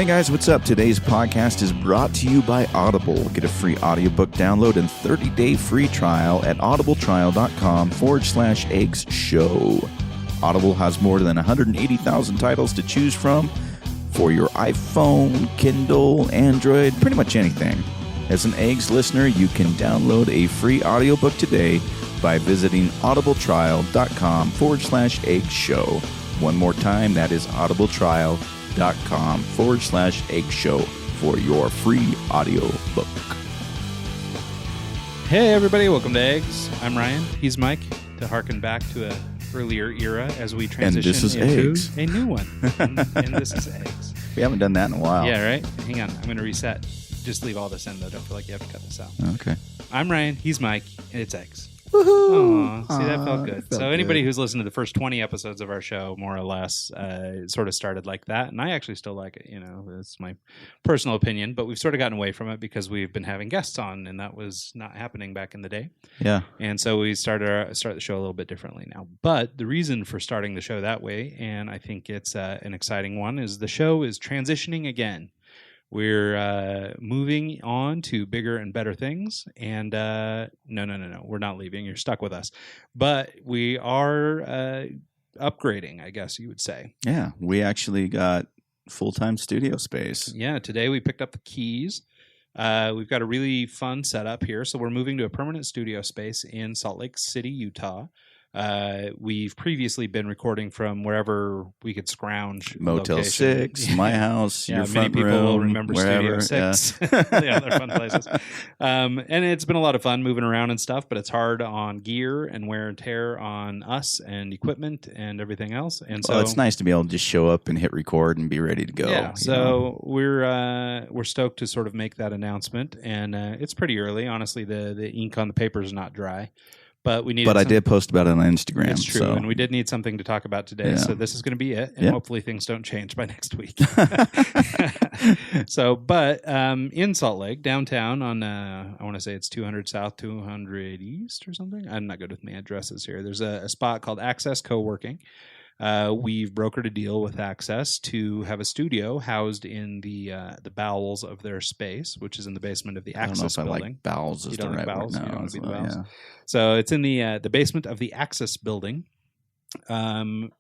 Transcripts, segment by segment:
Hey guys, what's up? Today's podcast is brought to you by Audible. Get a free audiobook download and 30-day free trial at audibletrial.com/eggs show. Audible has more than 180,000 titles to choose from for your iPhone, Kindle, Android, pretty much anything. As an Eggs listener, you can download a free audiobook today by visiting audibletrial.com/eggs show. One more time, that is audibletrial.com/eggs show for your free audiobook. Hey everybody, welcome to Eggs. I'm Ryan. He's Mike. To harken back to an earlier era as we transition into Eggs. A new one. and this is Eggs. We haven't done that in a while. Yeah, right? Hang on. I'm going to reset. Just leave all this in, though. Don't feel like you have to cut this out. Okay. I'm Ryan. He's Mike. And it's Eggs. Woohoo! Aww, see, that felt good. Felt So anybody good. who's listened to the first 20 episodes of our show, more or less, sort of started like that. And I actually still like it. You know, it's my personal opinion. But we've sort of gotten away from it because we've been having guests on, and that was not happening back in the day. Yeah. And so we start the show a little bit differently now. But the reason for starting the show that way, and I think it's an exciting one, is the show is transitioning again. We're moving on to bigger and better things. And no. We're not leaving. You're stuck with us. But we are upgrading, I guess you would say. Yeah. We actually got full-time studio space. Yeah. Today we picked up the keys. We've got a really fun setup here. So we're moving to a permanent studio space in Salt Lake City, Utah. We've previously been recording from wherever we could scrounge. Motel location. 6, my house, Yeah, your many front people room, will remember wherever. Studio 6. Yeah, they're fun places. And it's been a lot of fun moving around and stuff, but it's hard on gear and wear and tear on us and equipment and everything else. And so It's nice to be able to just show up and hit record and be ready to go. Yeah, you know? so we're stoked to sort of make that announcement, and it's pretty early. Honestly, the ink on the paper is not dry. But we needed. I did post about it on Instagram. It's true, so. and we did need something to talk about today. Yeah. So this is going to be it, and Yeah. hopefully things don't change by next week. But in Salt Lake, downtown, on I want to say it's 200 South, 200 East, or something. I'm not good with my addresses here. There's a spot called Access Co-working. We've brokered a deal with Access to have a studio housed in the bowels of their space, which is in the basement of the Access I don't know if building. I like bowels is You the don't like right bowels? word. You don't No, want to be the so, bowels? yeah. So it's in the basement of the Access building. For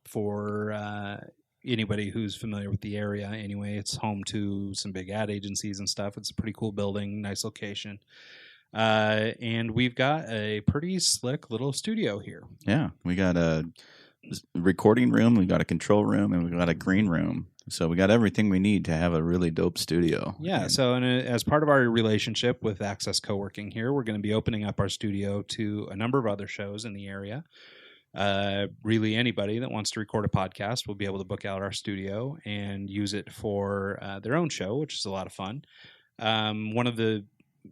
anybody who's familiar with the area, anyway, it's home to some big ad agencies and stuff. It's a pretty cool building, nice location. And we've got a pretty slick little studio here. Yeah, we got a recording room, we got a control room, and we got a green room. So we got everything we need to have a really dope studio. Yeah, so as part of our relationship with Access Co-working here, we're going to be opening up our studio to a number of other shows in the area. Really anybody that wants to record a podcast will be able to book out our studio and use it for their own show, which is a lot of fun. One of the,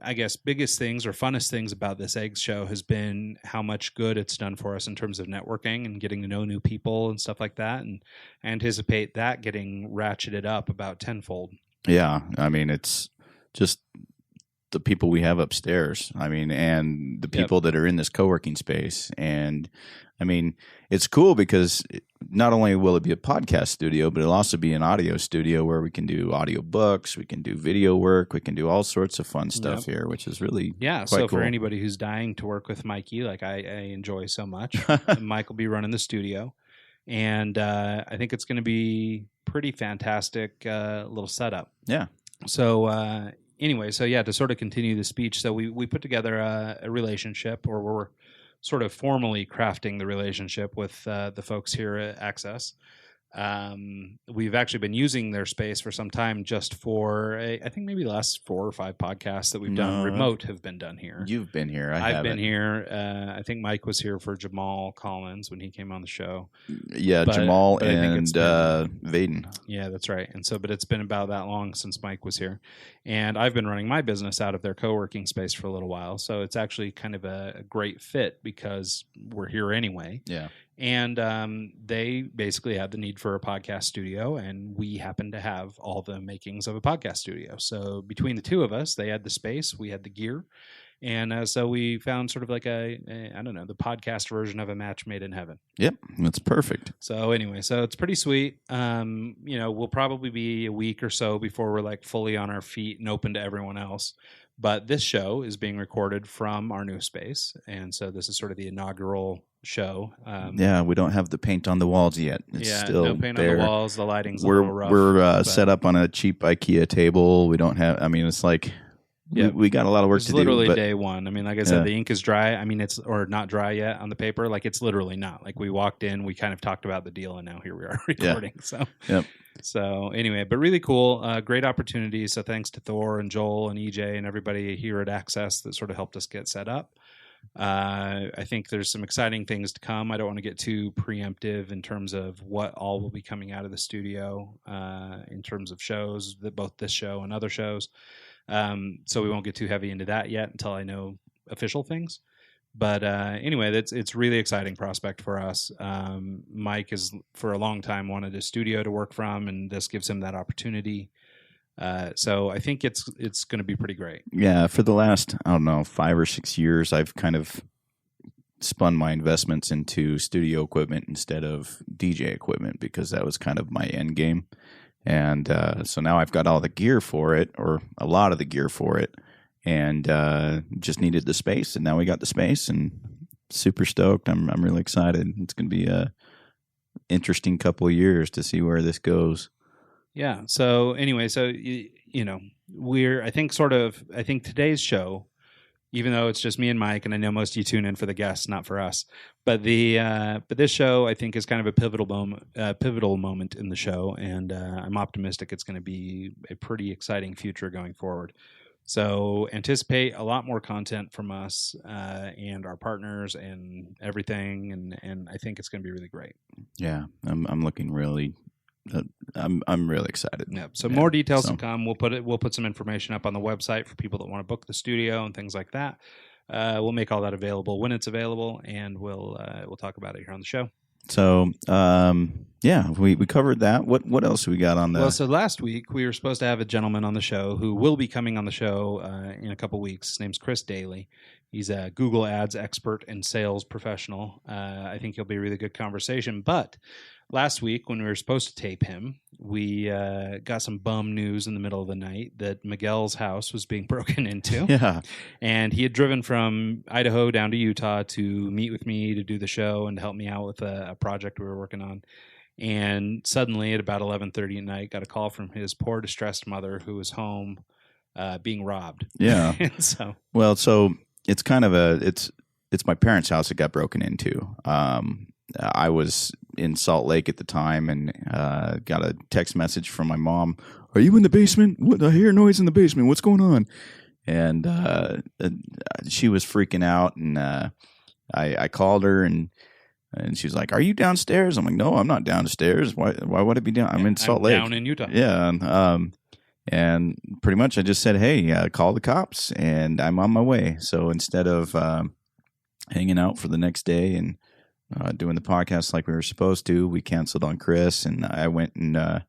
I guess, biggest things or funnest things about this Eggs show has been how much good it's done for us in terms of networking and getting to know new people and stuff like that. And I anticipate that getting ratcheted up about tenfold. Yeah, I mean, it's just the people we have upstairs. I mean, and the people that are in this co-working space. And I mean, it's cool because not only will it be a podcast studio, but it'll also be an audio studio where we can do audio books, we can do video work, we can do all sorts of fun stuff here, which is really quite cool. For anybody who's dying to work with Mikey, like I enjoy so much, Mike will be running the studio. And I think it's going to be pretty fantastic little setup. Yeah. So anyway, to sort of continue the speech, so we put together a relationship, or we're sort of formally crafting the relationship with the folks here at Access. We've actually been using their space for some time just for, I think maybe the last 4 or 5 podcasts that we've done remote have been done here. You've been here. I've been here. I think Mike was here for Jamal Collins when he came on the show. Yeah, Jamal and Vaden. Yeah, that's right. And so, but it's been about that long since Mike was here. And I've been running my business out of their co-working space for a little while. So it's actually kind of a great fit because we're here anyway. Yeah. And they basically had the need for a podcast studio, and we happen to have all the makings of a podcast studio. So between the two of us, they had the space, we had the gear, And so we found sort of like I don't know, the podcast version of a match made in heaven. Yep, that's perfect. So anyway, so it's pretty sweet. We'll probably be a week or so before we're like fully on our feet and open to everyone else. But this show is being recorded from our new space, and so this is sort of the inaugural show. We don't have the paint on the walls yet. It's still no paint there. on the walls. The lighting's a little rough. We're set up on a cheap IKEA table. We don't have. I mean, it's like we got a lot of work to do. Literally day one. I mean, like I said, the ink is dry. I mean, it's not dry yet on the paper. Like it's literally not. Like we walked in, we kind of talked about the deal, and now here we are recording. Yeah. So anyway, but really cool, great opportunity. So thanks to Thor and Joel and EJ and everybody here at Access that sort of helped us get set up. I think there's some exciting things to come. I don't want to get too preemptive in terms of what all will be coming out of the studio in terms of shows, both this show and other shows. So we won't get too heavy into that yet until I know official things. But anyway, it's really exciting prospect for us. Mike has for a long time wanted a studio to work from, and this gives him that opportunity. So I think it's going to be pretty great. Yeah, for the last, 5 or 6 years, I've kind of spun my investments into studio equipment instead of DJ equipment because that was kind of my end game. And so now I've got all the gear for it, or a lot of the gear for it, and just needed the space. And now we got the space, and super stoked. I'm really excited. It's going to be a interesting couple of years to see where this goes. Yeah. So anyway, I think today's show, even though it's just me and Mike, and I know most of you tune in for the guests, not for us, but this show I think is kind of a pivotal moment in the show, and I'm optimistic it's going to be a pretty exciting future going forward. So anticipate a lot more content from us and our partners and everything, and I think it's going to be really great. Yeah, I'm looking really. I'm really excited. Yeah. So more details to come. We'll put some information up on the website for people that want to book the studio and things like that. We'll make all that available when it's available, and we'll talk about it here on the show. So we covered that. What else we got on the? Well, so last week we were supposed to have a gentleman on the show who will be coming on the show in a couple weeks. His name's Chris Daly. He's a Google Ads expert and sales professional. I think he'll be a really good conversation. But last week when we were supposed to tape him, we got some bum news in the middle of the night that Miguel's house was being broken into. Yeah. And he had driven from Idaho down to Utah to meet with me to do the show and to help me out with a project we were working on. And suddenly at about 11:30 at night, got a call from his poor distressed mother who was home being robbed. Yeah. So it's kind of it's my parents' house that got broken into. I was in Salt Lake at the time and got a text message from my mom. Are you in the basement? What? I hear noise in the basement. What's going on? And she was freaking out, and I called her, and she was like, "Are you downstairs?" I'm like, "No, I'm not downstairs. Why would I be down? I'm in Salt Lake, down in Utah." Yeah, and pretty much I just said, "Hey, call the cops," and I'm on my way. So instead of hanging out for the next day and doing the podcast like we were supposed to, we canceled on Chris, and I went and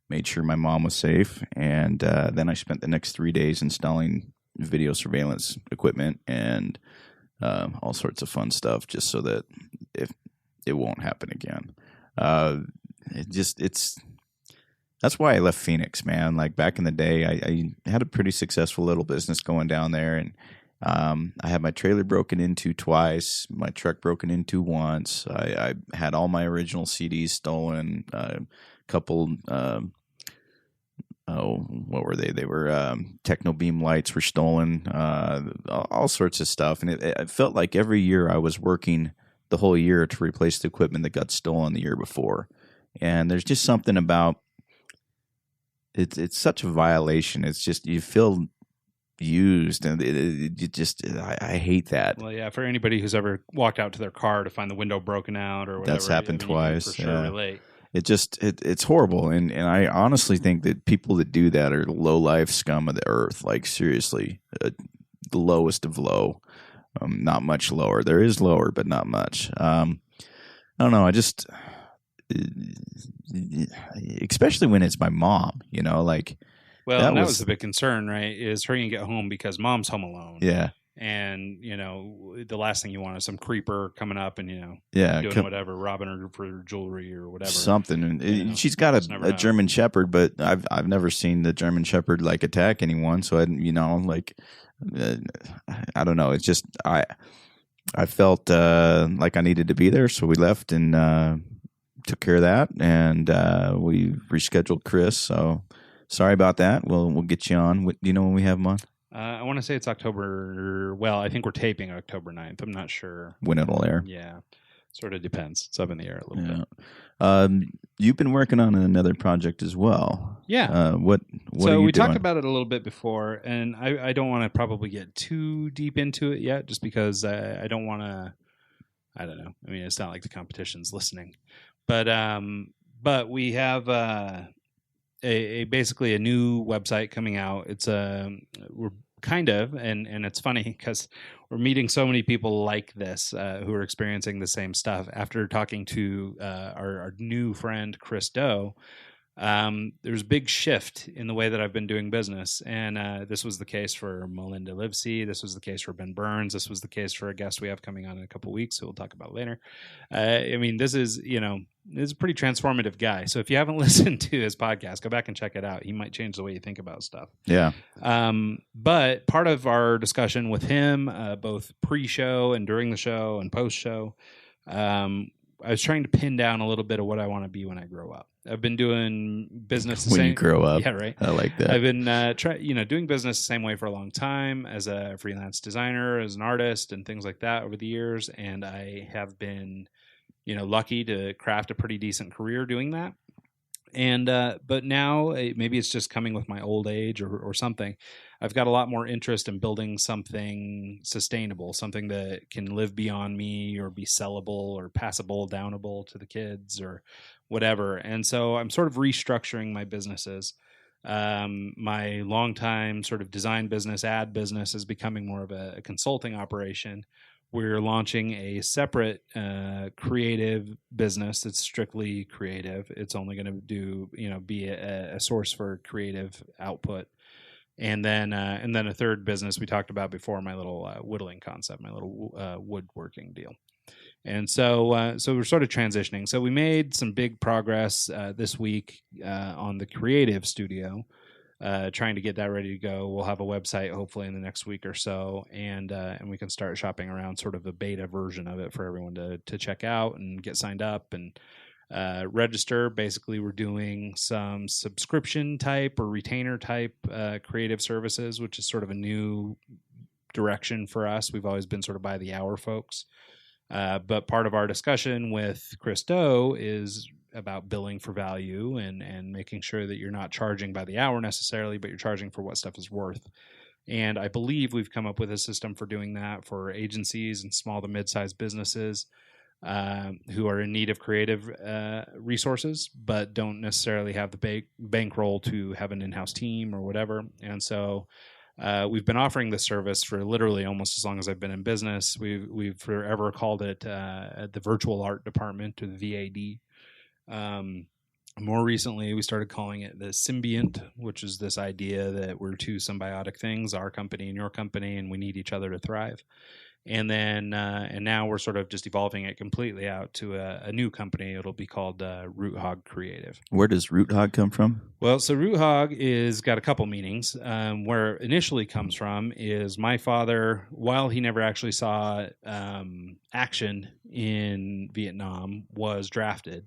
made sure my mom was safe. And then I spent the next 3 days installing video surveillance equipment and all sorts of fun stuff, just so that it won't happen again. That's why I left Phoenix, man. Like back in the day, I had a pretty successful little business going down there, and I had my trailer broken into twice, my truck broken into once. I had all my original CDs stolen. A couple, what were they? They were Techno Beam lights were stolen. All sorts of stuff, and it felt like every year I was working the whole year to replace the equipment that got stolen the year before. And there's just something about it's such a violation. It's just you feel used, and I hate that. Well, yeah, for anybody who's ever walked out to their car to find the window broken out or whatever, that's happened twice. For sure, relate. It's horrible, and I honestly think that people that do that are low life scum of the earth. Like seriously, the lowest of low. Not much lower. There is lower, but not much. I don't know. I just, especially when it's my mom, like. Well, that was the big concern, right? Is hurry and get home because mom's home alone. Yeah. And, the last thing you want is some creeper coming up and, Yeah, doing whatever, robbing her for jewelry or whatever. Something. She's got a German Shepherd, but I've never seen the German Shepherd like attack anyone. So I don't know. It's just I felt like I needed to be there, so we left and took care of that, and we rescheduled Chris. So sorry about that. We'll get you on. Do you know when we have him on? I want to say it's October. Well, I think we're taping October 9th. I'm not sure when it'll air. Yeah, sort of depends. It's up in the air a little bit. You've been working on another project as well. Yeah. What so are you we doing? talked about it a little bit before, and I don't want to probably get too deep into it yet, just because I don't want to. I don't know. I mean, it's not like the competition's listening, but we have basically a new website coming out. It's we're kind of, and it's funny because we're meeting so many people like this who are experiencing the same stuff. After talking to our new friend Chris Doe, there's a big shift in the way that I've been doing business, and this was the case for Melinda Livesey. This was the case for Ben Burns. This was the case for a guest we have coming on in a couple of weeks, who we'll talk about later. I mean, this is a pretty transformative guy. So if you haven't listened to his podcast, go back and check it out. He might change the way you think about stuff. Yeah. But part of our discussion with him, both pre-show and during the show and post-show, I was trying to pin down a little bit of what I want to be when I grow up. I've been doing business when you grow up. Yeah, right. I like that. I've been doing business the same way for a long time, as a freelance designer, as an artist, and things like that over the years. And I have been, lucky to craft a pretty decent career doing that. And but now maybe it's just coming with my old age or something. I've got a lot more interest in building something sustainable, something that can live beyond me or be sellable or passable, downable to the kids or whatever. And so I'm sort of restructuring my businesses. My longtime sort of design business, ad business, is becoming more of a consulting operation. We're launching a separate creative business that's strictly creative. It's only going to be a source for creative output. And then a third business we talked about before, my little whittling concept, my little woodworking deal. And so we're sort of transitioning. So we made some big progress this week on the creative studio, trying to get that ready to go. We'll have a website hopefully in the next week or so, and we can start shopping around sort of a beta version of it for everyone to check out and get signed up and register. Basically, we're doing some subscription type or retainer type creative services, which is sort of a new direction for us. We've always been sort of by the hour folks. But part of our discussion with Chris Doe is about billing for value and making sure that you're not charging by the hour necessarily, but you're charging for what stuff is worth. And I believe we've come up with a system for doing that for agencies and small to mid-sized businesses who are in need of creative resources, but don't necessarily have the bankroll to have an in-house team or whatever. And so we've been offering this service for literally almost as long as I've been in business. We've forever called it the virtual art department, or the VAD. More recently, we started calling it the symbiont, which is this idea that we're two symbiotic things, our company and your company, and we need each other to thrive. And then, and now we're sort of just evolving it completely out to a new company. It'll be called Root Hog Creative. Where does Root Hog come from? Well, so Root Hog is got a couple meanings. Where it initially comes from is my father, while he never actually saw action in Vietnam, was drafted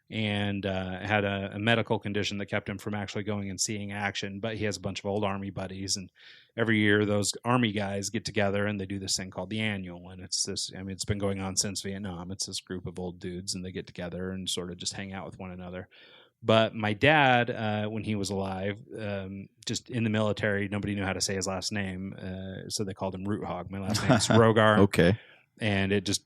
and had a medical condition that kept him from actually going and seeing action. But he has a bunch of old Army buddies, and every year those Army guys get together and they do this thing called the annual. And it's this, I mean, it's been going on since Vietnam. It's this group of old dudes, and they get together and sort of just hang out with one another. But my dad, when he was alive, just in the military, nobody knew how to say his last name. So they called him Root Hog. My last name is Rogar. Okay. And it just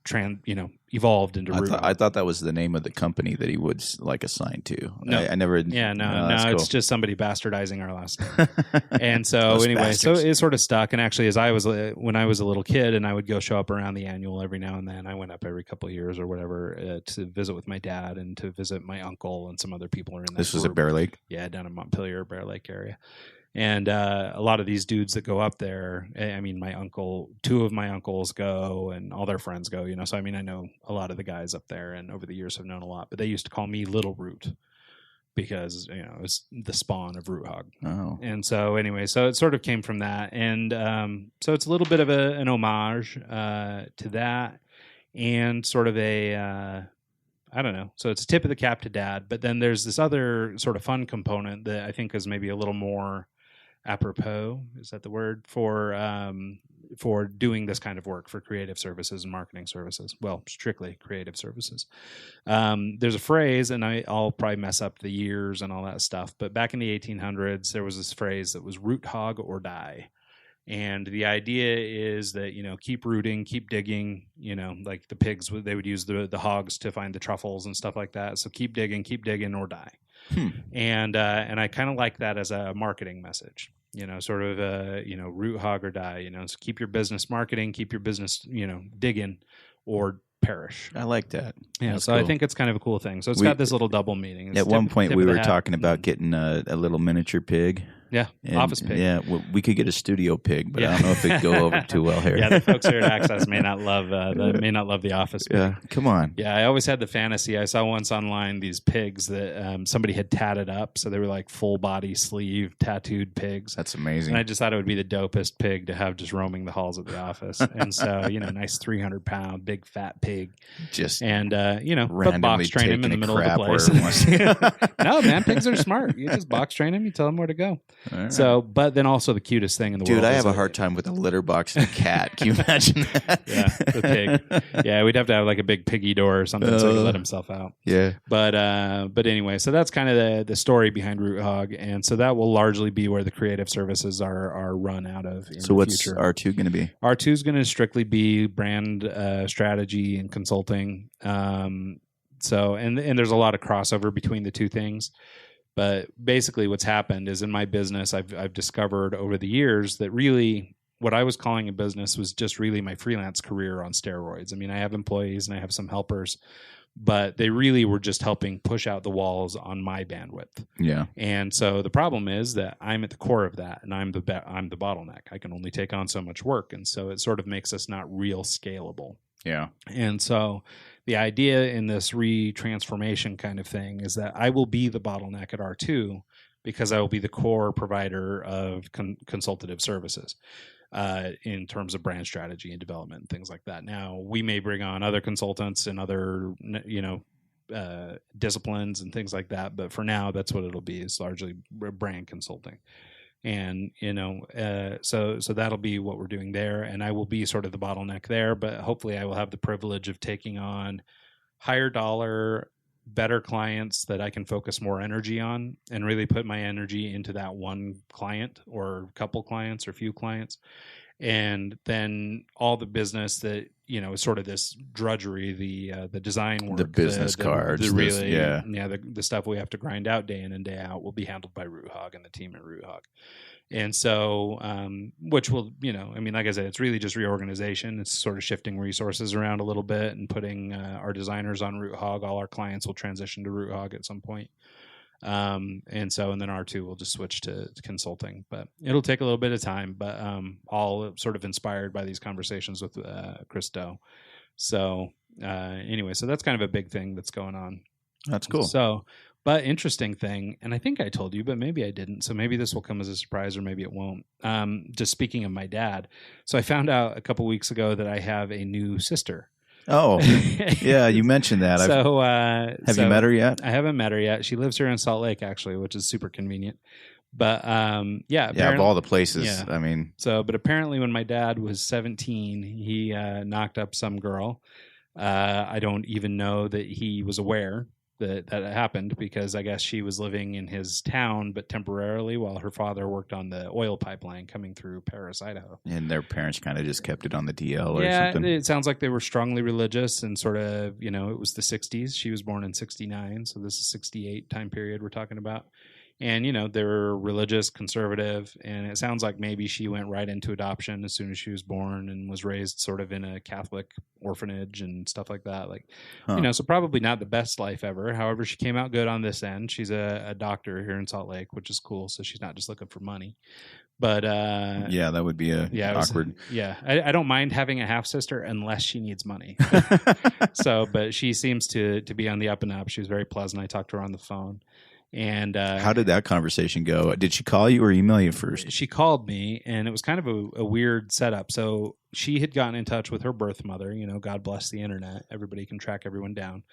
evolved into Root Hog. I thought that was the name of the company that he would assigned to. No, I never. Yeah, no, it's it's cool. just somebody bastardizing our last name. And so anyway, bastards. so it sort of stuck. And actually, when I was a little kid, and I would go show up around the annual every now and then. I went up every couple of years or whatever to visit with my dad and to visit my uncle and some other people are in that. This was at Bear Lake. Yeah, down in Montpelier, Bear Lake area. And a lot of these dudes that go up there, I mean, two of my uncles go, and all their friends go, So, I mean, I know a lot of the guys up there, and over the years have known a lot. But they used to call me Little Root because, it was the spawn of Root Hog. Oh. And so, anyway, so it sort of came from that. And so it's a little bit of an homage to that, and sort of I don't know. So it's a tip of the cap to Dad. But then there's this other sort of fun component that I think is maybe a little more apropos, is that the word, for doing this kind of work for creative services and marketing services. Well, strictly creative services. There's a phrase, and I'll probably mess up the years and all that stuff, but back in the 1800s, there was this phrase that was root hog or die. And the idea is that, keep rooting, keep digging, like the pigs, they would use the hogs to find the truffles and stuff like that. So keep digging or die. And I kind of like that as a marketing message, sort of, root hog or die, so keep your business marketing, keep your business, digging or perish. I like that. Yeah. That's so cool. I think it's kind of a cool thing. So it's got this little double meaning. It's at one point we were talking about getting a little miniature pig. Yeah, office pig. Yeah, we could get a studio pig, but I don't know if it'd go over too well here. Yeah, the folks here at Access may not love the office pig. Yeah, come on. Yeah, I always had the fantasy. I saw once online these pigs that somebody had tatted up, so they were like full body sleeve tattooed pigs. That's amazing. And I just thought it would be the dopest pig to have just roaming the halls of the office. And so, nice 300-pound big fat pig. Just put box train him in the middle of the place. No, man, pigs are smart. You just box train him. You tell them where to go. Right. So, but then also the cutest thing in the world. Dude, I have a hard time with a litter box and a cat. Can you imagine that? Yeah, the pig. Yeah, we'd have to have like a big piggy door or something so he could let himself out. Yeah. But anyway, so that's kind of the story behind Root Hog, and so that will largely be where the creative services are run out of. So what's R2 going to be? R2 is going to strictly be brand strategy and consulting. So and there's a lot of crossover between the two things. But basically what's happened is in my business, I've discovered over the years that really what I was calling a business was just really my freelance career on steroids. I mean, I have employees and I have some helpers, but they really were just helping push out the walls on my bandwidth. Yeah. And so the problem is that I'm at the core of that, and I'm the bottleneck. I can only take on so much work. And so it sort of makes us not real scalable. Yeah. And so the idea in this retransformation kind of thing is that I will be the bottleneck at R2 because I will be the core provider of consultative services in terms of brand strategy and development and things like that. Now, we may bring on other consultants and other, disciplines and things like that. But for now, that's what it'll be, is largely brand consulting. And, so that'll be what we're doing there. And I will be sort of the bottleneck there, but hopefully I will have the privilege of taking on higher dollar, better clients that I can focus more energy on and really put my energy into that one client or couple clients or few clients. And then all the business that, is sort of this drudgery, the design work, the business cards, the stuff we have to grind out day in and day out will be handled by Root Hog and the team at Root Hog. And so, which will, like I said, it's really just reorganization. It's sort of shifting resources around a little bit and putting our designers on Root Hog. All our clients will transition to Root Hog at some point. And then R2 will just switch to consulting, but it'll take a little bit of time, but all sort of inspired by these conversations with Chris Doe. So anyway, so that's kind of a big thing that's going on. That's cool. So, but interesting thing, and I think I told you, but maybe I didn't. So maybe this will come as a surprise or maybe it won't. Just speaking of my dad. So I found out a couple weeks ago that I have a new sister. Oh, yeah, you mentioned that. Have you met her yet? I haven't met her yet. She lives here in Salt Lake, actually, which is super convenient. But of all the places, yeah. I mean. But apparently when my dad was 17, he knocked up some girl. I don't even know that he was aware that it happened, because I guess she was living in his town, but temporarily, while her father worked on the oil pipeline coming through Paris, Idaho. And their parents kind of just kept it on the DL or something. Yeah, it sounds like they were strongly religious and sort of, it was the 60s. She was born in 69, so this is 68 time period we're talking about. And, they were religious, conservative, and it sounds like maybe she went right into adoption as soon as she was born and was raised sort of in a Catholic orphanage and stuff like that. Like, so probably not the best life ever. However, she came out good on this end. She's a doctor here in Salt Lake, which is cool. So she's not just looking for money. But yeah, that would be awkward. I don't mind having a half sister unless she needs money. But she seems to be on the up and up. She was very pleasant. I talked to her on the phone. And how did that conversation go? Did she call you or email you first? She called me, and it was kind of a weird setup. So she had gotten in touch with her birth mother. God bless the internet. Everybody can track everyone down.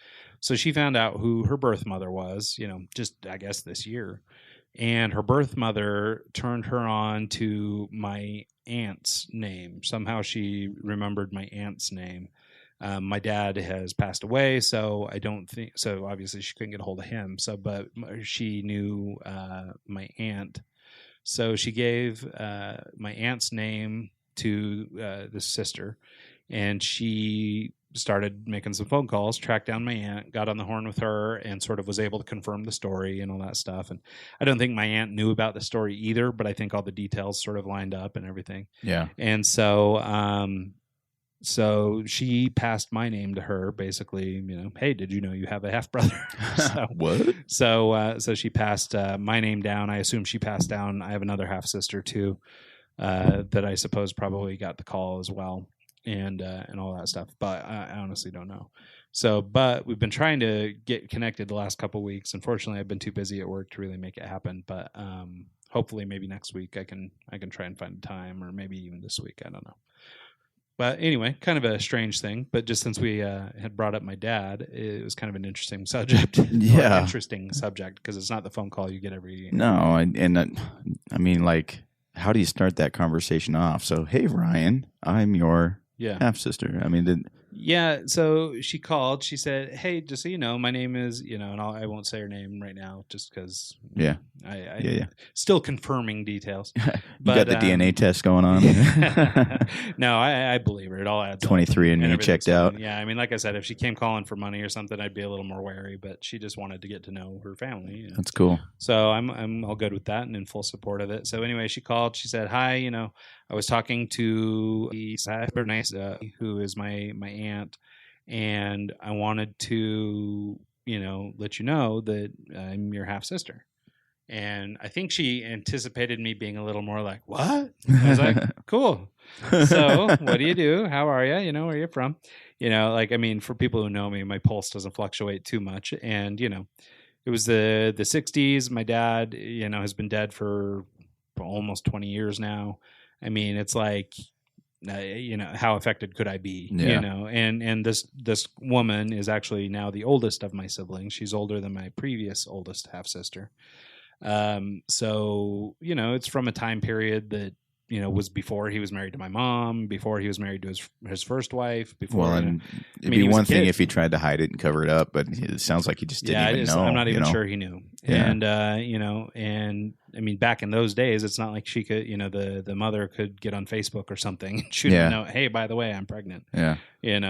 So she found out who her birth mother was, just, I guess, this year. And her birth mother turned her on to my aunt's name. Somehow she remembered my aunt's name. My dad has passed away, so I don't think so. Obviously, she couldn't get a hold of him. But she knew my aunt, so she gave my aunt's name to this sister, and she started making some phone calls, tracked down my aunt, got on the horn with her, and sort of was able to confirm the story and all that stuff. And I don't think my aunt knew about the story either, but I think all the details sort of lined up and everything. Yeah, and so. So she passed my name to her, basically, hey, did you know you have a half brother? What? So she passed my name down. I assume she passed down. I have another half sister too, that I suppose probably got the call as well, and all that stuff. But I honestly don't know. So, but we've been trying to get connected the last couple of weeks. Unfortunately, I've been too busy at work to really make it happen. But hopefully, maybe next week I can try and find time, or maybe even this week. I don't know. But anyway, kind of a strange thing. But just since we had brought up my dad, it was kind of an interesting subject. Yeah, interesting subject, because it's not the phone call you get every. No, I mean, like, how do you start that conversation off? So, hey, Ryan, I'm your half sister. I mean, yeah. So she called. She said, "Hey, just so you know, my name is and I won't say her name right now, just because. Yeah. I still confirming details. You got the DNA test going on. No, I believe her. It all adds 23andMe checked out. Yeah, I mean, like I said, if she came calling for money or something, I'd be a little more wary. But she just wanted to get to know her family. That's cool. So I'm all good with that and in full support of it. So anyway, she called. She said, "Hi, I was talking to who is my aunt, and I wanted to let you know that I'm your half sister." And I think she anticipated me being a little more like, "What?" I was like, "Cool. So what do you do? How are you? Where are you from?" For people who know me, my pulse doesn't fluctuate too much. And, it was the 60s. My dad, has been dead for almost 20 years now. I mean, it's like, how affected could I be? Yeah. And this woman is actually now the oldest of my siblings. She's older than my previous oldest half sister. So it's from a time period that was before he was married to my mom, before he was married to his first wife. Before, it'd be one thing if he tried to hide it and cover it up, but it sounds like he just didn't even know. I'm not even sure he knew. Yeah. And and I mean, back in those days, it's not like she could, the mother could get on Facebook or something and shoot a note, "Hey, by the way, I'm pregnant." Yeah.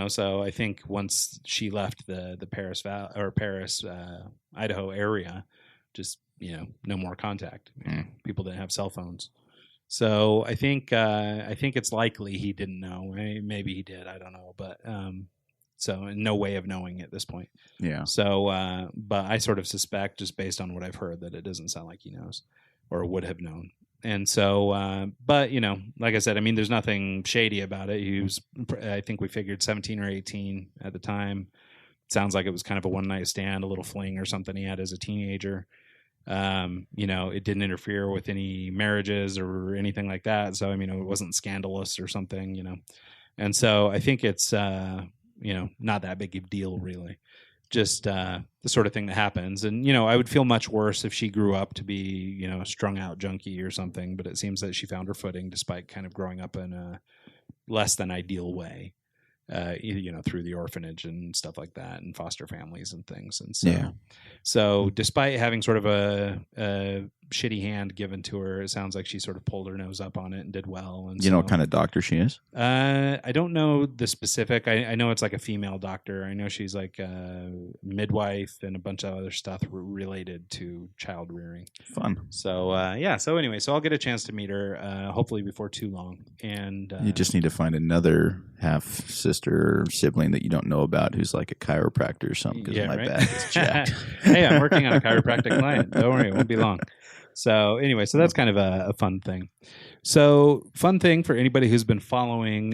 So I think once she left the Paris, Idaho area, just no more contact. People didn't have cell phones. So I think it's likely he didn't know. Maybe he did. I don't know. But so no way of knowing at this point. Yeah. So, but I sort of suspect, just based on what I've heard, that it doesn't sound like he knows or would have known. And so, but like I said, I mean, there's nothing shady about it. He was, I think we figured 17 or 18 at the time. Sounds like it was kind of a one night stand, a little fling or something he had as a teenager. It didn't interfere with any marriages or anything like that. So, I mean, it wasn't scandalous or something, and so I think it's, not that big of a deal really, just, the sort of thing that happens. And, I would feel much worse if she grew up to be, a strung out junkie or something, but it seems that she found her footing despite kind of growing up in a less than ideal way. Through the orphanage and stuff like that, and foster families and things. And so, so despite having sort of a shitty hand given to her. It sounds like she sort of pulled her nose up on it and did well. And you know what kind of doctor she is? I don't know the specific. I know it's like a female doctor. I know she's like a midwife and a bunch of other stuff related to child rearing. Fun. So yeah. So anyway, so I'll get a chance to meet her hopefully before too long. And you just need to find another half sister or sibling that you don't know about who's like a chiropractor or something. Because my back is jacked. Hey, I'm working on a chiropractic client. Don't worry, it won't be long. So anyway, so that's kind of a fun thing. So fun thing for anybody who's been following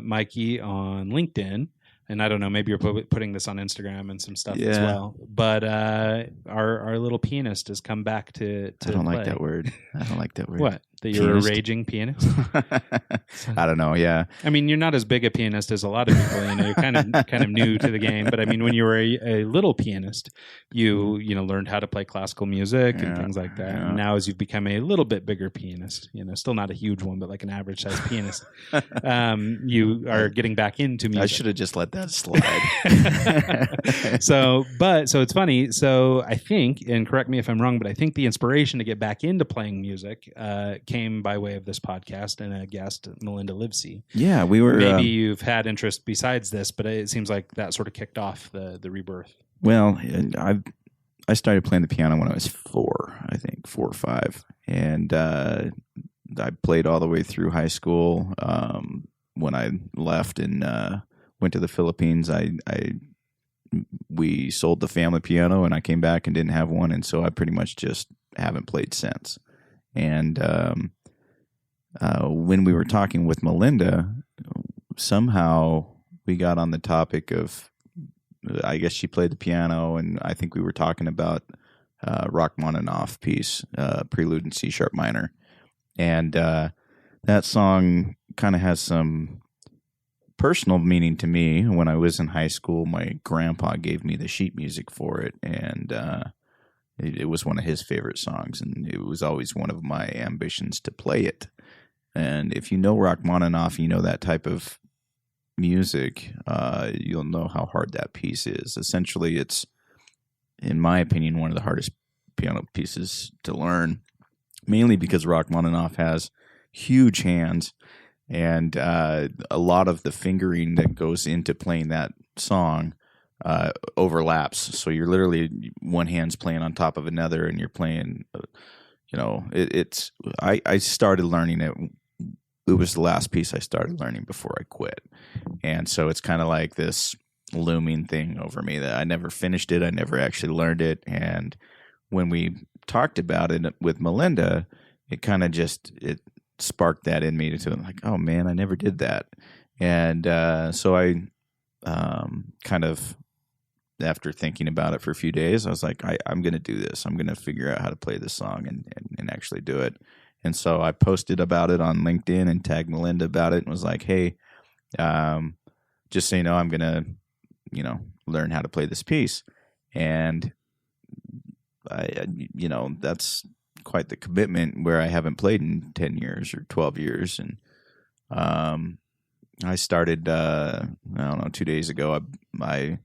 Mikey on LinkedIn, and I don't know, maybe you're putting this on Instagram and some stuff as well. But our little pianist has come back to I don't play. like that word. I don't like that word. What? That you're a raging pianist? I don't know. Yeah. I mean, you're not as big a pianist as a lot of people. You know, you're kind of new to the game. But I mean, when you were a little pianist, you learned how to play classical music and things like that. Yeah. And now, as you've become a little bit bigger pianist, still not a huge one, but like an average size pianist, you are getting back into music. I should have just let that slide. So it's funny. So I think, and correct me if I'm wrong, but I think the inspiration to get back into playing music came by way of this podcast and a guest, Melinda Livesey. Yeah, we were. Maybe you've had interest besides this, but it seems like that sort of kicked off the rebirth. Well, I started playing the piano when I was 4 or 5, and I played all the way through high school. When I left and went to the Philippines, we sold the family piano, and I came back and didn't have one, and so I pretty much just haven't played since. And when we were talking with Melinda, somehow we got on the topic of, I guess she played the piano, and I think we were talking about Rachmaninoff piece, Prelude in C sharp minor. And that song kind of has some personal meaning to me. When I was in high school, my grandpa gave me the sheet music for it, and it was one of his favorite songs, and it was always one of my ambitions to play it. And if you know Rachmaninoff, you know that type of music, you'll know how hard that piece is. Essentially, it's, in my opinion, one of the hardest piano pieces to learn, mainly because Rachmaninoff has huge hands, and a lot of the fingering that goes into playing that song overlaps. So you're literally, one hand's playing on top of another, and you're playing, I started learning it. It was the last piece I started learning before I quit. And so it's kind of like this looming thing over me that I never finished it. I never actually learned it. And when we talked about it with Melinda, it kind of it sparked that in me to like, oh man, I never did that. And so I kind of, after thinking about it for a few days, I was like, I'm going to do this. I'm going to figure out how to play this song and actually do it. And so I posted about it on LinkedIn and tagged Melinda about it and was like, hey, just so you know, I'm going to, learn how to play this piece. And that's quite the commitment, where I haven't played in 10 years or 12 years. And I started, 2 days ago, I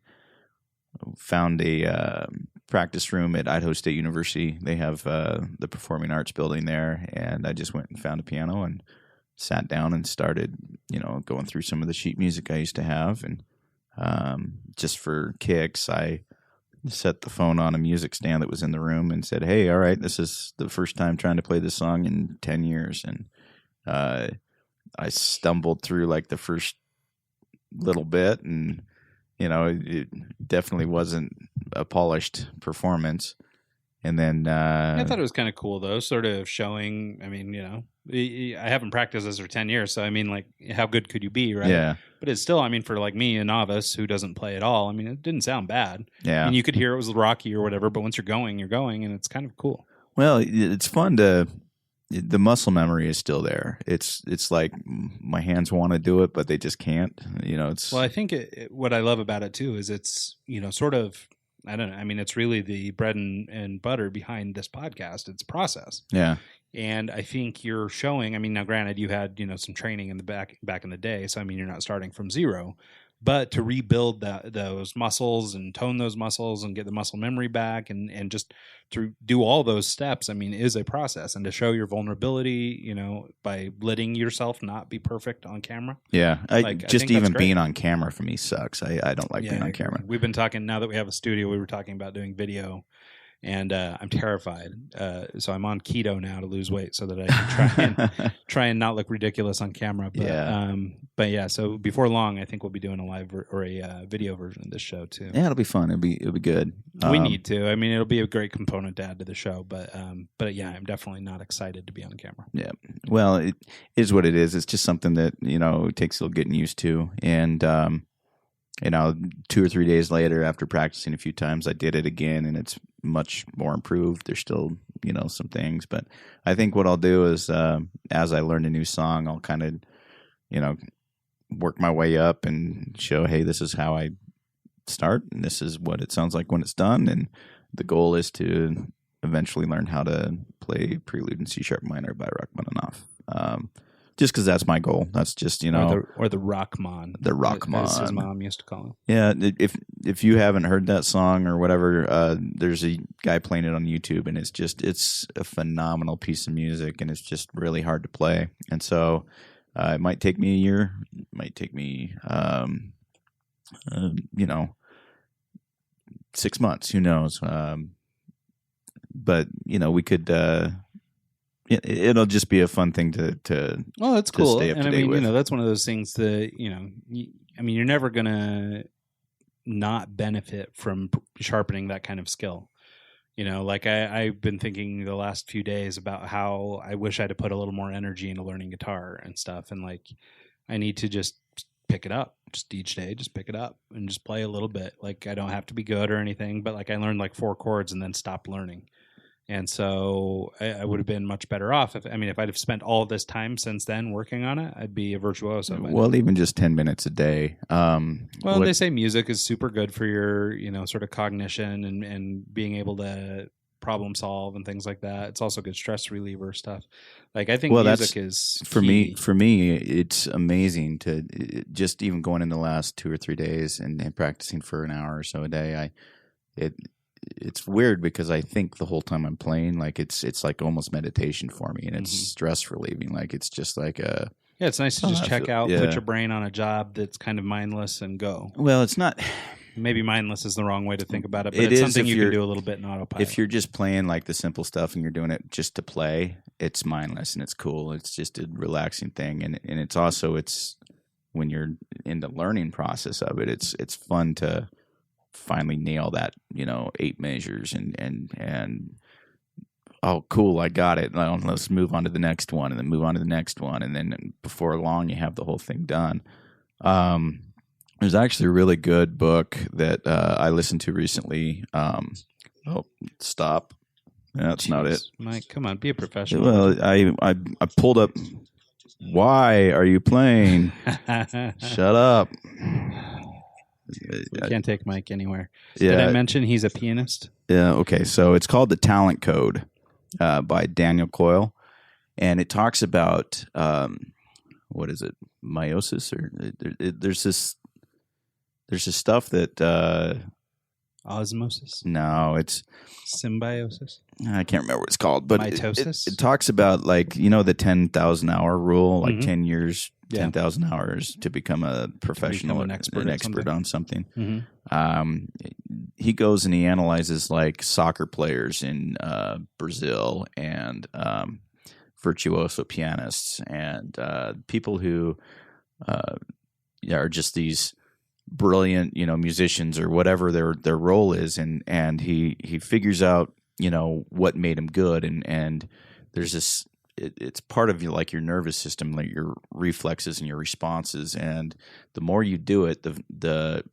found a practice room at Idaho State University. They have the Performing Arts building there, and I just went and found a piano and sat down and started, going through some of the sheet music I used to have. And just for kicks, I set the phone on a music stand that was in the room and said, hey, all right, this is the first time trying to play this song in 10 years. And I stumbled through like the first little bit, and it definitely wasn't a polished performance. And then I thought it was kind of cool, though, sort of showing, I mean, I haven't practiced this for 10 years, so I mean, like, how good could you be, right? Yeah. But it's still, I mean, for like me, a novice who doesn't play at all, I mean, it didn't sound bad. Yeah. And you could hear it was rocky or whatever, but once you're going, and it's kind of cool. Well, it's fun the muscle memory is still there. It's like my hands want to do it, but they just can't. Well, I think what I love about it too is it's sort of, I don't know. I mean, it's really the bread and butter behind this podcast. It's process. Yeah. And I think you're showing. I mean, now granted, you had some training in the back in the day, so I mean, you're not starting from zero. But to rebuild those muscles and tone those muscles and get the muscle memory back and just to do all those steps, I mean, is a process. And to show your vulnerability, you know, by letting yourself not be perfect on camera. Yeah. I just think even that's being on camera for me sucks. I don't like being on camera. We've been talking, now that we have a studio, we were talking about doing video. And I'm terrified. So I'm on keto now to lose weight so that I can try and not look ridiculous on camera. But yeah, so before long, I think we'll be doing a live or a video version of this show too. Yeah, it'll be fun. It'll be good. We need to. I mean, it'll be a great component to add to the show. But yeah, I'm definitely not excited to be on camera. Yeah. Well, it is what it is. It's just something that, you know, it takes a little getting used to. And you know, 2 or 3 days later, after practicing a few times, I did it again, and it's much more improved. There's still, you know, some things, but I think what I'll do is, as I learn a new song, I'll kind of, you know, work my way up and show, hey, this is how I start, and this is what it sounds like when it's done. And the goal is to eventually learn how to play Prelude in C# minor by Rachmaninoff. Just because that's my goal. That's just, you know, or the Rockman, the Rockman, as his mom used to call him. Yeah, if you haven't heard that song or whatever, there's a guy playing it on YouTube, and it's a phenomenal piece of music, and it's just really hard to play. And so it might take me a year, it might take me, you know, 6 months. Who knows? But you know, we could. It'll just be a fun thing to well, that's cool. Stay up and to I date mean, with. you know, that's one of those things that, you know, I mean, you're never gonna not benefit from sharpening that kind of skill. You know, like I've been thinking the last few days about how I wish I'd have put a little more energy into learning guitar and stuff, and like I need to just pick it up, just each day, just pick it up and just play a little bit. Like I don't have to be good or anything, but like I learned like 4 chords and then stopped learning. And so I would have been much better off if I'd have spent all this time since then working on it, I'd be a virtuoso. Well, even just 10 minutes a day. They say music is super good for your, you know, sort of cognition and being able to problem solve and things like that. It's also good stress reliever stuff. Like I think music is for key. me, it's amazing to just even going in the last 2 or 3 days and practicing for an hour or so a day. It's weird because I think the whole time I'm playing, like it's like almost meditation for me, and it's stress relieving. Like it's just like a it's nice to just check out, put your brain on a job that's kind of mindless, and go. Well, it's not. Maybe mindless is the wrong way to think about it, but it's something you can do a little bit in autopilot. If you're just playing like the simple stuff and you're doing it just to play, it's mindless and it's cool. It's just a relaxing thing, and it's also when you're in the learning process of it, it's fun to finally nail that, you know, 8 measures and oh cool, I got it. Let's move on to the next one, and then move on to the next one, and then before long you have the whole thing done. There's actually a really good book that I listened to recently. Stop. That's not it. Mike, come on, be a professional. Well, I pulled up. Why are you playing? Shut up. We can't take Mike anywhere. Yeah. Did I mention he's a pianist? Yeah. Okay. So it's called The Talent Code by Daniel Coyle, and it talks about what is it? Meiosis, or there's this stuff that osmosis. No, it's symbiosis. I can't remember what it's called, but mitosis. It talks about, like, you know, the 10,000 hour rule, like 10 years. 10,000 hours to become a professional, an expert on something. Mm-hmm. He goes and he analyzes like soccer players in Brazil and virtuoso pianists and people who are just these brilliant, you know, musicians or whatever their role is, and he figures out, you know, what made him good, and there's this. It's part of like your nervous system, like your reflexes and your responses, and the more you do it,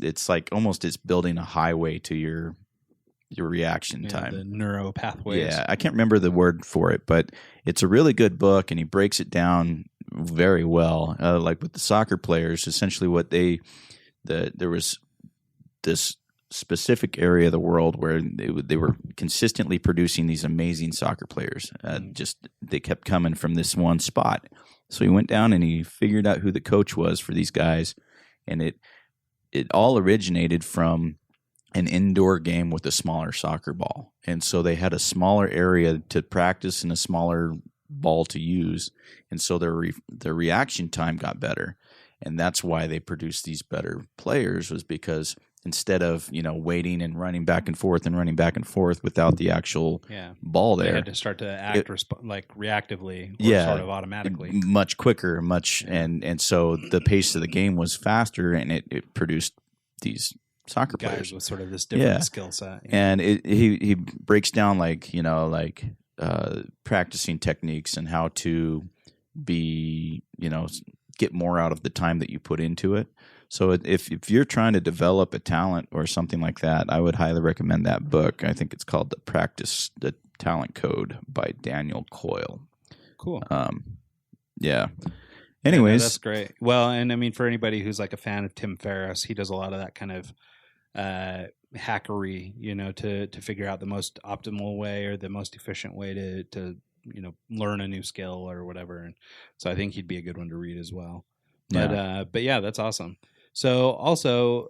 it's like almost it's building a highway to your reaction time. The neuro pathways. Yeah, I can't remember the word for it, but it's a really good book, and he breaks it down very well. Like with the soccer players, essentially what there was this specific area of the world where they were consistently producing these amazing soccer players. Just they kept coming from this one spot. So he went down and he figured out who the coach was for these guys, and it all originated from an indoor game with a smaller soccer ball. And so they had a smaller area to practice and a smaller ball to use. And so their reaction time got better. And that's why they produced these better players, was because instead of, waiting and running back and forth without the actual ball there. They had to start to act reactively or sort of automatically. Much quicker, and so the pace of the game was faster, and it produced these soccer guys players with sort of this different skill set. And he breaks down practicing techniques and how to be, get more out of the time that you put into it. So if you're trying to develop a talent or something like that, I would highly recommend that book. I think it's called The Talent Code by Daniel Coyle. Cool. Yeah. Anyways. That's great. Well, and I mean, for anybody who's like a fan of Tim Ferriss, he does a lot of that kind of hackery, to figure out the most optimal way or the most efficient way to learn a new skill or whatever. And so I think he'd be a good one to read as well. But yeah, that's awesome. So also,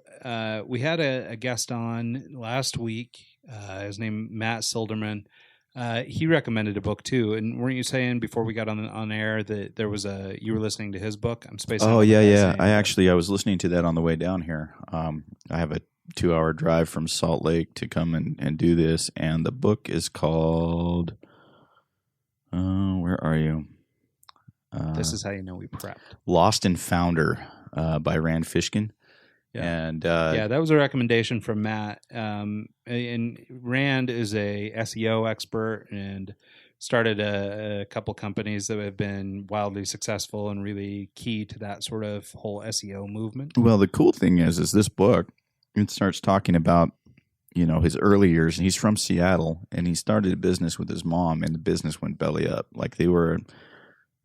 we had a guest on last week. His name Matt Silderman. He recommended a book too. And weren't you saying before we got on air that there was you were listening to his book? I'm spacing. Oh yeah. I was listening to that on the way down here. I have a 2-hour drive from Salt Lake to come and do this, and the book is called. Where are you? This is how you know we prepped. Lost and Founder by Rand Fishkin. Yeah. And that was a recommendation from Matt. And Rand is a SEO expert and started a couple companies that have been wildly successful and really key to that sort of whole SEO movement. Well, the cool thing is this book, it starts talking about his early years. And he's from Seattle, and he started a business with his mom, and the business went belly up. Like they were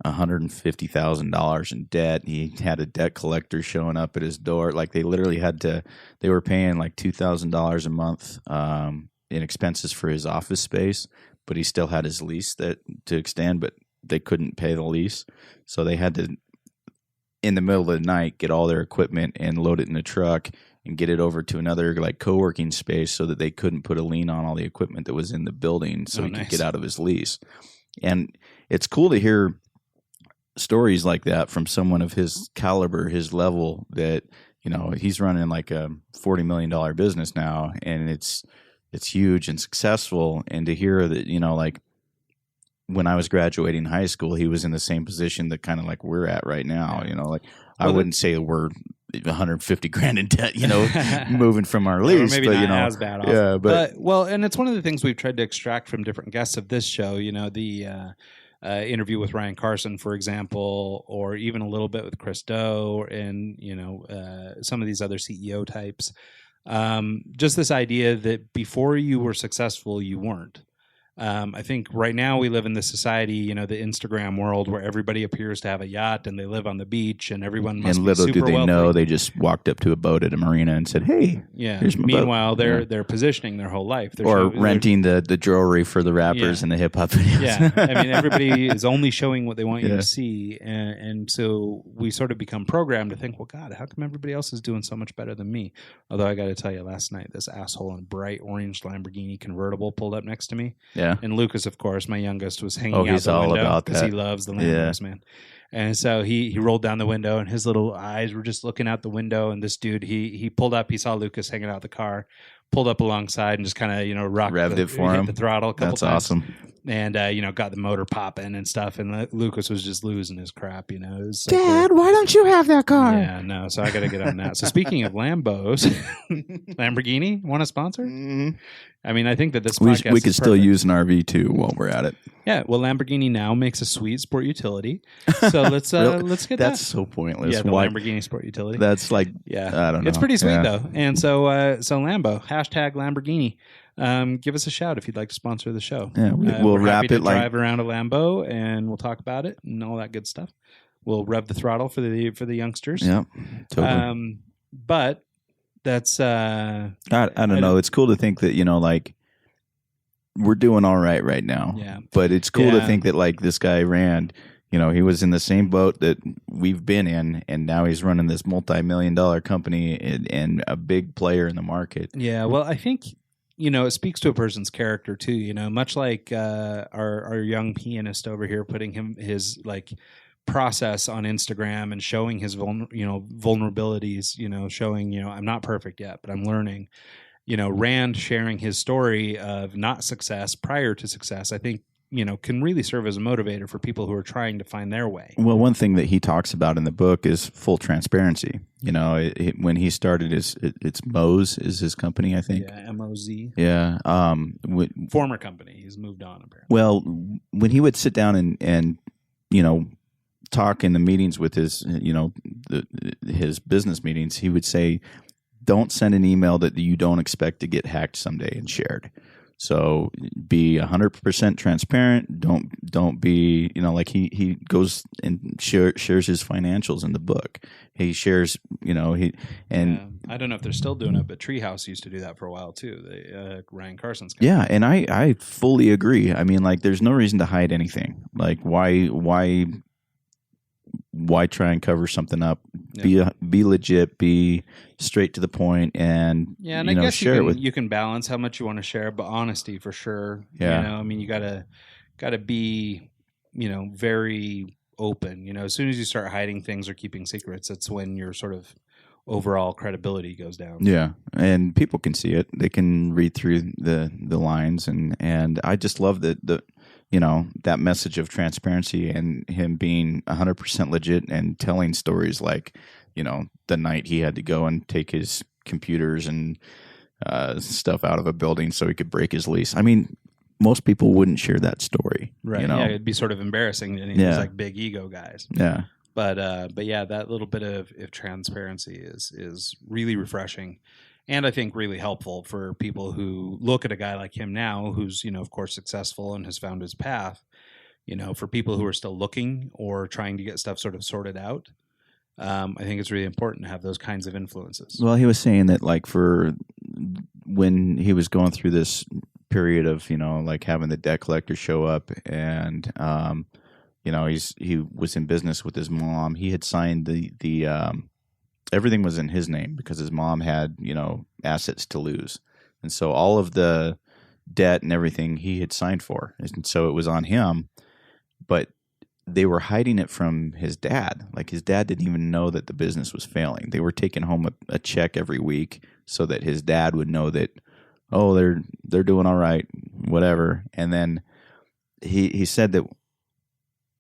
$150,000 in debt. He had a debt collector showing up at his door. Like they literally they were paying like $2,000 a month in expenses for his office space, but he still had his lease to extend, but they couldn't pay the lease. So they had to, in the middle of the night, get all their equipment and load it in a truck and get it over to another like co-working space so that they couldn't put a lien on all the equipment that was in the building so he could get out of his lease. And it's cool to hear stories like that from someone of his caliber, his level, that, he's running like a $40 million business now, and it's huge and successful. And to hear that, like when I was graduating high school, he was in the same position that kind of like we're at right now, I wouldn't say we're 150 grand in debt, moving from our lease, maybe but not as bad off. Yeah, but well, and it's one of the things we've tried to extract from different guests of this show, the interview with Ryan Carson, for example, or even a little bit with Chris Do and, some of these other CEO types. Just this idea that before you were successful, you weren't. I think right now we live in this society, the Instagram world, where everybody appears to have a yacht and they live on the beach, and everyone must be super wealthy. And little do they know, they just walked up to a boat at a marina and said, "Hey, here's my Meanwhile, boat." they're positioning their whole life, renting the jewelry for the rappers and the hip hop videos. Yeah, I mean, everybody is only showing what they want you to see, and so we sort of become programmed to think, well, God, how come everybody else is doing so much better than me? Although I got to tell you, last night this asshole in bright orange Lamborghini convertible pulled up next to me. Yeah. And Lucas, of course, my youngest, was hanging out the window because he loves the Lambos, man. And so he rolled down the window, and his little eyes were just looking out the window. And this dude, he pulled up. He saw Lucas hanging out the car, pulled up alongside, and just kind of revved it for him. Hit the throttle a couple times. That's awesome. And got the motor popping and stuff. And Lucas was just losing his crap. It was Dad, why don't you have that car? Yeah, no. So I got to get on that. So speaking of Lambos, Lamborghini want to sponsor? Mm-hmm. I mean, I think that this podcast we could still use an RV too while we're at it. Yeah, well, Lamborghini now makes a sweet sport utility. So let's get that. That's so pointless. Yeah, the Lamborghini sport utility. That's like, I don't know. It's pretty sweet though. And so Lambo, #Lamborghini. Give us a shout if you'd like to sponsor the show. Yeah, we'll wrap it like drive around a Lambo, and we'll talk about it and all that good stuff. We'll rev the throttle for the youngsters. Yeah, totally. But that's I don't know. It's cool to think that like we're doing all right now. Yeah, but it's cool to think that like this guy Rand, he was in the same boat that we've been in, and now he's running this multi-million-dollar company and a big player in the market. Yeah, well, I think it speaks to a person's character too. Much like our young pianist over here putting his like process on Instagram and showing his vulnerabilities. Showing I'm not perfect yet, but I'm learning. Rand sharing his story of not success prior to success, I think, can really serve as a motivator for people who are trying to find their way. Well, one thing that he talks about in the book is full transparency. When he started it's Moz is his company, I think. Yeah, MOZ. Yeah. Former company. He's moved on, apparently. Well, when he would sit down and talk in the meetings with his, his business meetings, he would say, don't send an email that you don't expect to get hacked someday and shared. So be 100% transparent. Don't be, like he goes and shares his financials in the book. He shares, I don't know if they're still doing it, but Treehouse used to do that for a while too. Ryan Carson's company. Yeah, and I fully agree. I mean, like, there's no reason to hide anything. Like, why try and cover something up? Yeah. Be legit, be straight to the point, and I guess share you can balance how much you want to share, but honesty for sure. Yeah, you gotta be very open. As soon as you start hiding things or keeping secrets, that's when your sort of overall credibility goes down. Yeah, and people can see it; they can read through the lines, and I just love that message of transparency and him being 100% legit and telling stories like, the night he had to go and take his computers and stuff out of a building so he could break his lease. I mean, most people wouldn't share that story. Right. Yeah, it'd be sort of embarrassing. And he's like big ego guys. Yeah. But yeah, that little bit of transparency is really refreshing. And I think really helpful for people who look at a guy like him now, who's, of course, successful and has found his path. For people who are still looking or trying to get stuff sort of sorted out, I think it's really important to have those kinds of influences. Well, he was saying that, like, for when he was going through this period of, like having the debt collector show up and, he was in business with his mom. He had signed the everything was in his name because his mom had, assets to lose. And so all of the debt and everything he had signed for. And so it was on him, but they were hiding it from his dad. Like, his dad didn't even know that the business was failing. They were taking home a check every week so that his dad would know that, oh, they're doing all right, whatever. And then he said that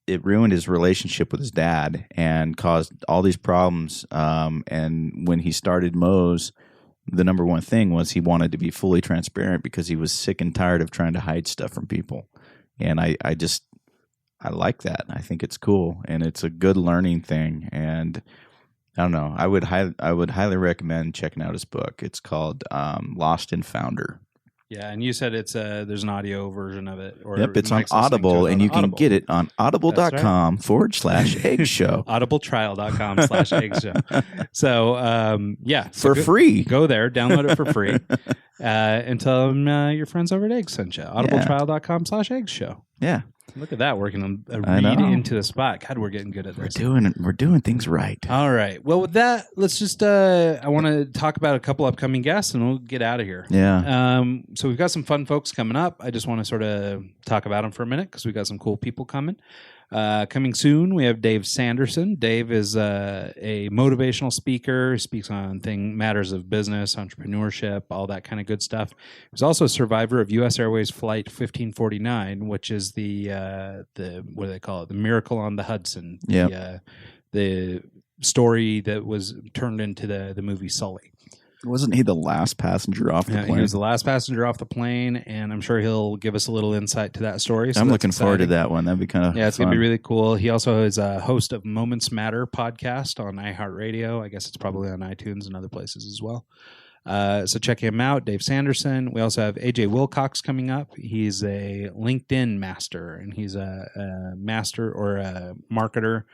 it ruined his relationship with his dad and caused all these problems. And when he started Moz, the number one thing was he wanted to be fully transparent because he was sick and tired of trying to hide stuff from people. And I like that. I think it's cool, and it's a good learning thing. And I don't know. I would highly recommend checking out his book. It's called Lost and Founder. Yeah, and you said it's there's an audio version of it. Yep, it's on Audible, and you can get it on audible.com/egg show. audibletrial.com/egg show. So, for free. Go there, download it for free, and tell them your friends over at Egg sent you. audibletrial.com/egg show. Yeah. Look at that, working on a read into the spot. God, we're getting good at this. We're doing things right. All right. Well, with that, let's just I want to talk about a couple upcoming guests, and we'll get out of here. Yeah. So we've got some fun folks coming up. I just want to sort of talk about them for a minute because we've got some cool people coming. Coming soon, we have Dave Sanderson. Dave is a motivational speaker. He speaks on matters of business, entrepreneurship, all that kind of good stuff. He's also a survivor of U.S. Airways Flight 1549, which is the what do they call it? The Miracle on the Hudson. Yeah. The story that was turned into the movie Sully. Wasn't he the last passenger off the plane? He was the last passenger off the plane, and I'm sure he'll give us a little insight to that story. So I'm looking forward to that one. That'd be kind of it's going to be really cool. He also is a host of Moments Matter podcast on iHeartRadio. I guess it's probably on iTunes and other places as well. So check him out, Dave Sanderson. We also have AJ Wilcox coming up. He's a LinkedIn master, and he's a master or a marketer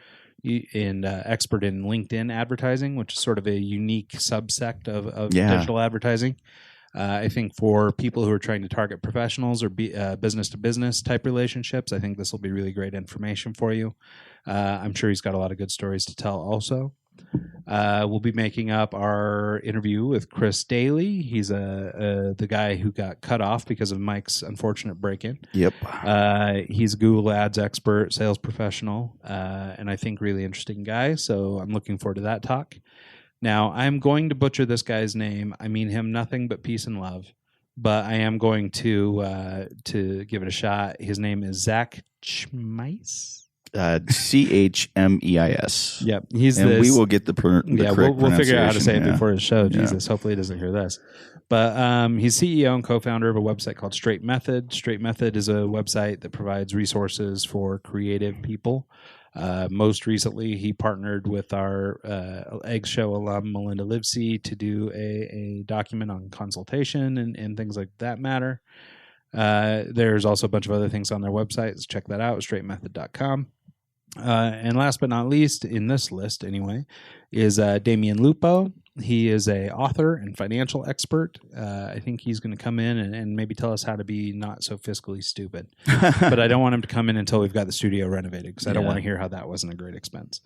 and expert in LinkedIn advertising, which is sort of a unique subsect of digital advertising. I think for people who are trying to target professionals or business-to-business type relationships, I think this will be really great information for you. I'm sure he's got a lot of good stories to tell also. We'll be making up our interview with Chris Daly. He's the guy who got cut off because of Mike's unfortunate break-in. Yep. He's a Google Ads expert, sales professional, and I think really interesting guy. So I'm looking forward to that talk. Now, I'm going to butcher this guy's name. I mean him nothing but peace and love, but I am going to give it a shot. His name is Zach Chmeis. Chmeis. Yep, we will get the correct we'll figure out how to say it before his show. Yeah. Jesus, hopefully he doesn't hear this. But he's CEO and co-founder of a website called Straight Method. Straight Method is a website that provides resources for creative people. Most recently, he partnered with our Egg Show alum, Melinda Livesey, to do a document on consultation and things like that matter. There's also a bunch of other things on their website. So check that out, straightmethod.com. And last but not least, in this list anyway, is Damian Lupo. He is a author and financial expert. I think he's going to come in and maybe tell us how to be not so fiscally stupid. But I don't want him to come in until we've got the studio renovated because I don't want to hear how that wasn't a great expense.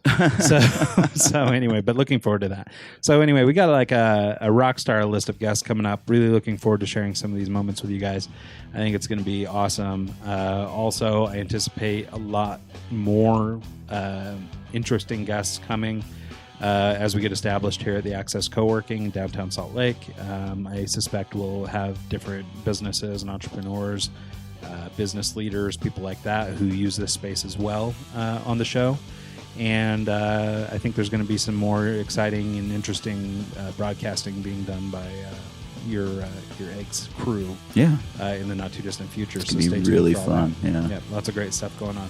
So anyway, but looking forward to that. So anyway, we got like a rock star list of guests coming up. Really looking forward to sharing some of these moments with you guys. I think it's going to be awesome. Also, I anticipate a lot more interesting guests coming. As we get established here at the Access Co-working in downtown Salt Lake. I suspect we'll have different businesses and entrepreneurs, business leaders, people like that who use this space as well on the show. And I think there's going to be some more exciting and interesting broadcasting being done by your Eggs crew in the not-too-distant future. It's going to be really fun. Yeah, lots of great stuff going on.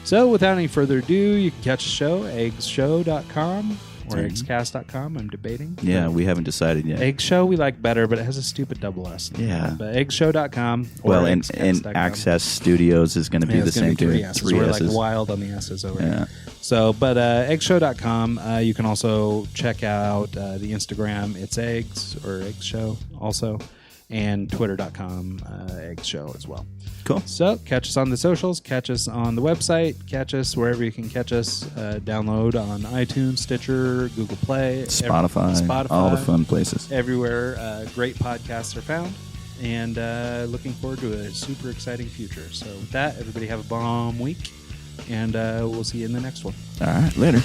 So without any further ado, you can catch the show, eggsshow.com or eggscast.com. I'm debating. Yeah, we haven't decided yet. Egg Show we like better, but it has a stupid double S. Yeah. But eggsshow.com or well, and Access Studios is going to be the same too. We're like wild on the S's over here. So, but eggshow.com, you can also check out the Instagram, It's Eggs or Egg Show also, and twitter.com, Egg Show as well. Cool. So catch us on the socials, catch us on the website, catch us wherever you can catch us. Download on iTunes, Stitcher, Google Play, Spotify, all the fun places. Everywhere great podcasts are found. And looking forward to a super exciting future. So with that, everybody have a bomb week. And we'll see you in the next one. All right. Later.